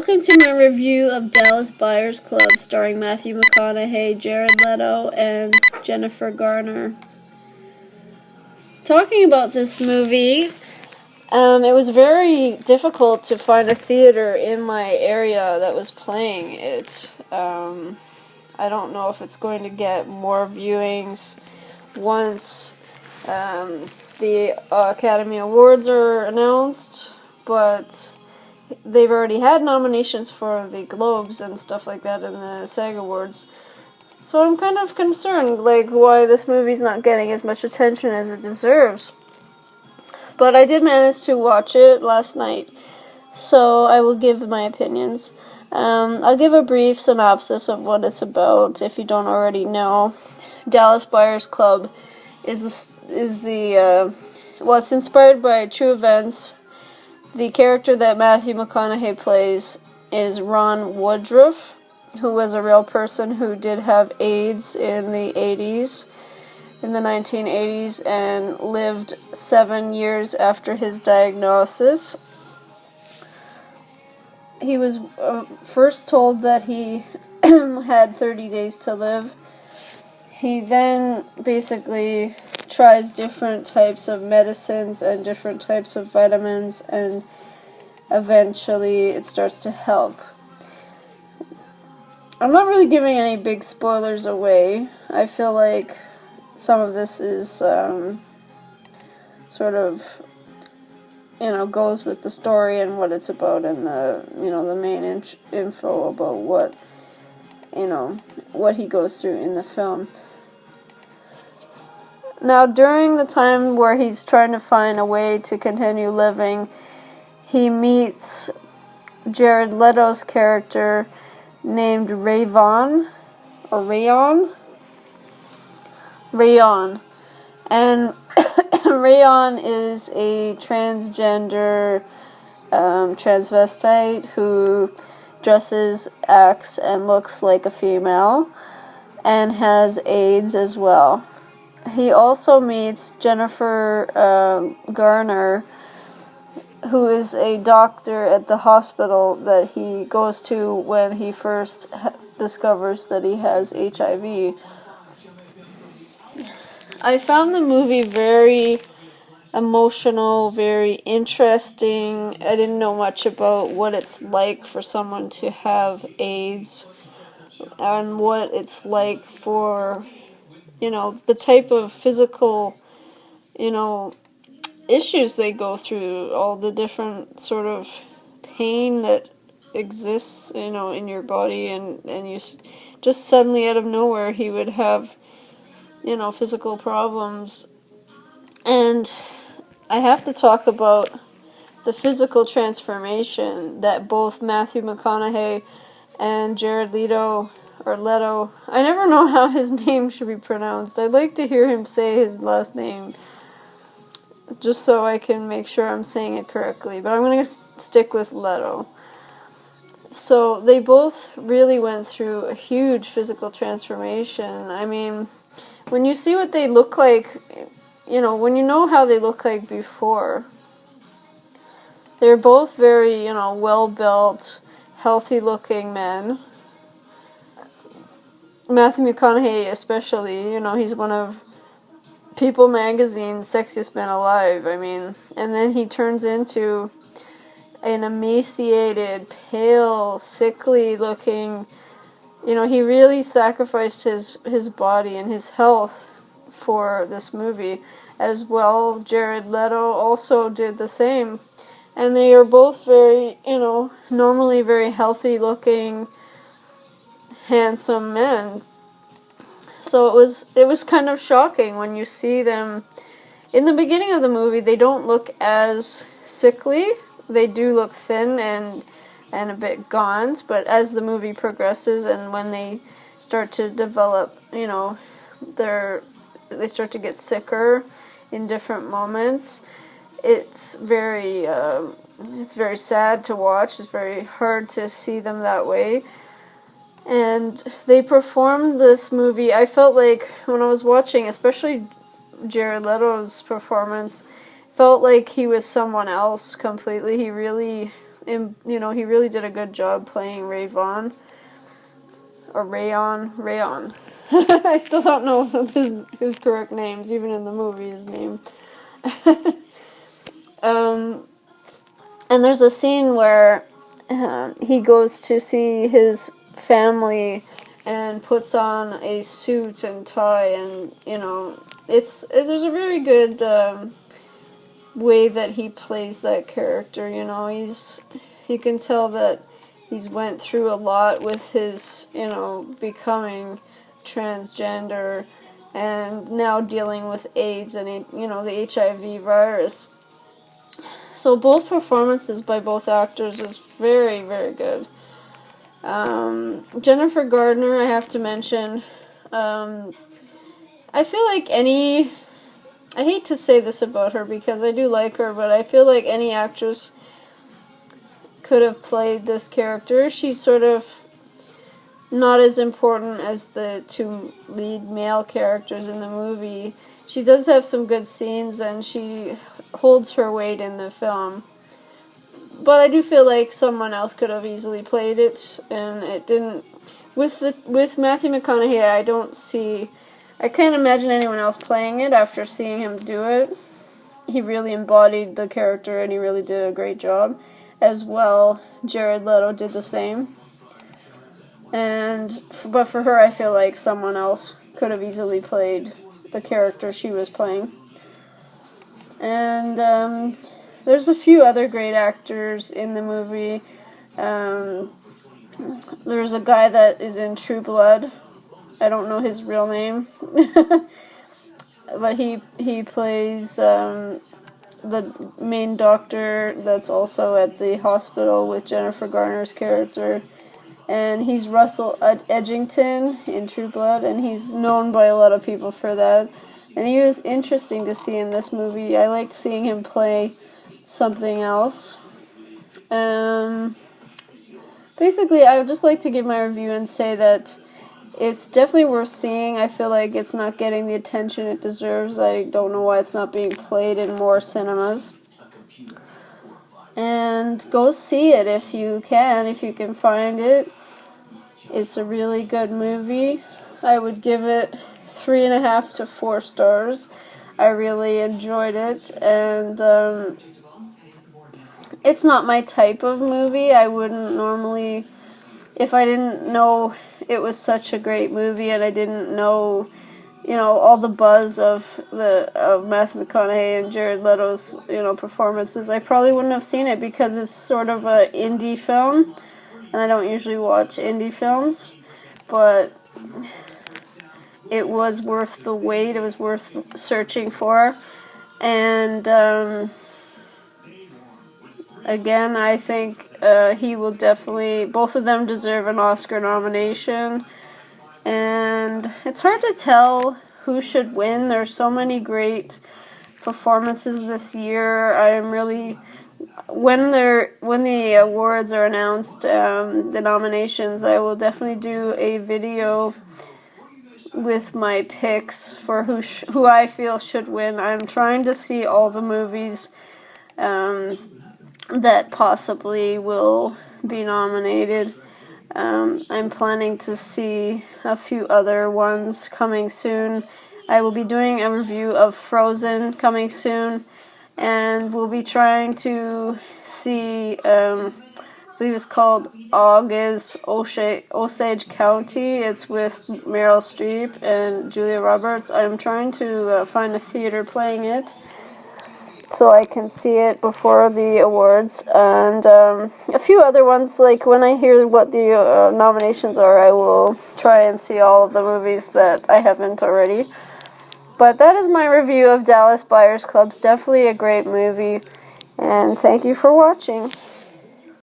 Welcome to my review of Dallas Buyers Club starring Matthew McConaughey, Jared Leto, and Jennifer Garner. Talking about this movie, it was very difficult to find a theater in my area that was playing it. I don't know if it's going to get more viewings once the Academy Awards are announced, but they've already had nominations for the Globes and stuff like that in the SAG Awards. So I'm kind of concerned, why this movie's not getting as much attention as it deserves. But I did manage to watch it last night, so I will give my opinions. I'll give a brief synopsis of what it's about, if you don't already know. Dallas Buyers Club it's inspired by true events. The character that Matthew McConaughey plays is Ron Woodruff, who was a real person who did have AIDS in the 1980s, and lived 7 years after his diagnosis. He was first told that he had 30 days to live. He then basically tries different types of medicines and different types of vitamins, and eventually it starts to help. I'm not really giving any big spoilers away. I feel like some of this is sort of, goes with the story and what it's about, and the main info about what he goes through in the film. Now, during the time where he's trying to find a way to continue living, he meets Jared Leto's character named Rayon. And Rayon is a transgender transvestite who dresses, acts, and looks like a female, and has AIDS as well. He also meets Jennifer Garner, who is a doctor at the hospital that he goes to when he first discovers that he has HIV. I found the movie very emotional, very interesting. I didn't know much about what it's like for someone to have AIDS, and what it's like for, the type of physical, issues they go through, all the different sort of pain that exists, in your body, and you just suddenly out of nowhere he would have, physical problems. And I have to talk about the physical transformation that both Matthew McConaughey and Jared Leto, I never know how his name should be pronounced. I'd like to hear him say his last name, just so I can make sure I'm saying it correctly. But I'm going to stick with Leto. So they both really went through a huge physical transformation. I mean, when you see what they look like, when you know how they look like before, they're both very, well-built, healthy-looking men. Matthew McConaughey especially, he's one of People Magazine's sexiest men alive, and then he turns into an emaciated, pale, sickly-looking, he really sacrificed his body and his health for this movie. As well, Jared Leto also did the same. And they are both very, normally very healthy-looking, handsome men. So it was kind of shocking when you see them. In the beginning of the movie, they don't look as sickly. They do look thin and a bit gaunt, but as the movie progresses and when they start to develop, they start to get sicker in different moments. It's very sad to watch. It's very hard to see them that way. And they performed this movie. I felt like when I was watching, especially Jared Leto's performance, felt like he was someone else completely. He really he really did a good job playing Ray Vaughn. Or Rayon. I still don't know his correct names, even in the movie, his name. And there's a scene where he goes to see his family and puts on a suit and tie, and there's a very good way that he plays that character. You can tell that he's went through a lot with his becoming transgender and now dealing with AIDS and the HIV virus. So both performances by both actors is very, very good. Jennifer Gardner, I have to mention. I feel like I hate to say this about her because I do like her, but I feel like any actress could have played this character. She's sort of not as important as the two lead male characters in the movie. She does have some good scenes and she holds her weight in the film. But I do feel like someone else could have easily played it, and it didn't. With Matthew McConaughey, I can't imagine anyone else playing it after seeing him do it. He really embodied the character and he really did a great job. As well, Jared Leto did the same. But for her, I feel like someone else could have easily played the character she was playing. And there's a few other great actors in the movie. There's a guy that is in True Blood. I don't know his real name. But he plays the main doctor that's also at the hospital with Jennifer Garner's character. And he's Russell Edgington in True Blood, and he's known by a lot of people for that. And he was interesting to see in this movie. I liked seeing him play something else. Basically, I would just like to give my review and say that it's definitely worth seeing. I feel like it's not getting the attention it deserves. I don't know why it's not being played in more cinemas. And go see it if you can find it. It's a really good movie. I would give it 3.5 to 4 stars. I really enjoyed it, and it's not my type of movie. I wouldn't normally, if I didn't know it was such a great movie and I didn't know, all the buzz of Matthew McConaughey and Jared Leto's, performances, I probably wouldn't have seen it because it's sort of an indie film, and I don't usually watch indie films, but it was worth the wait. It was worth searching for, and again, I think he will definitely, both of them deserve an Oscar nomination. And it's hard to tell who should win. There's so many great performances this year. I'm really, when the awards are announced, the nominations, I will definitely do a video with my picks for who I feel should win. I'm trying to see all the movies that possibly will be nominated. I'm planning to see a few other ones coming soon. I will be doing a review of Frozen coming soon, and we'll be trying to see, I believe it's called Osage County. It's with Meryl Streep and Julia Roberts. I'm trying to find a theater playing it so I can see it before the awards, and a few other ones. Like when I hear what the nominations are, I will try and see all of the movies that I haven't already. But that is my review of Dallas Buyers Club. Definitely a great movie, and thank you for watching.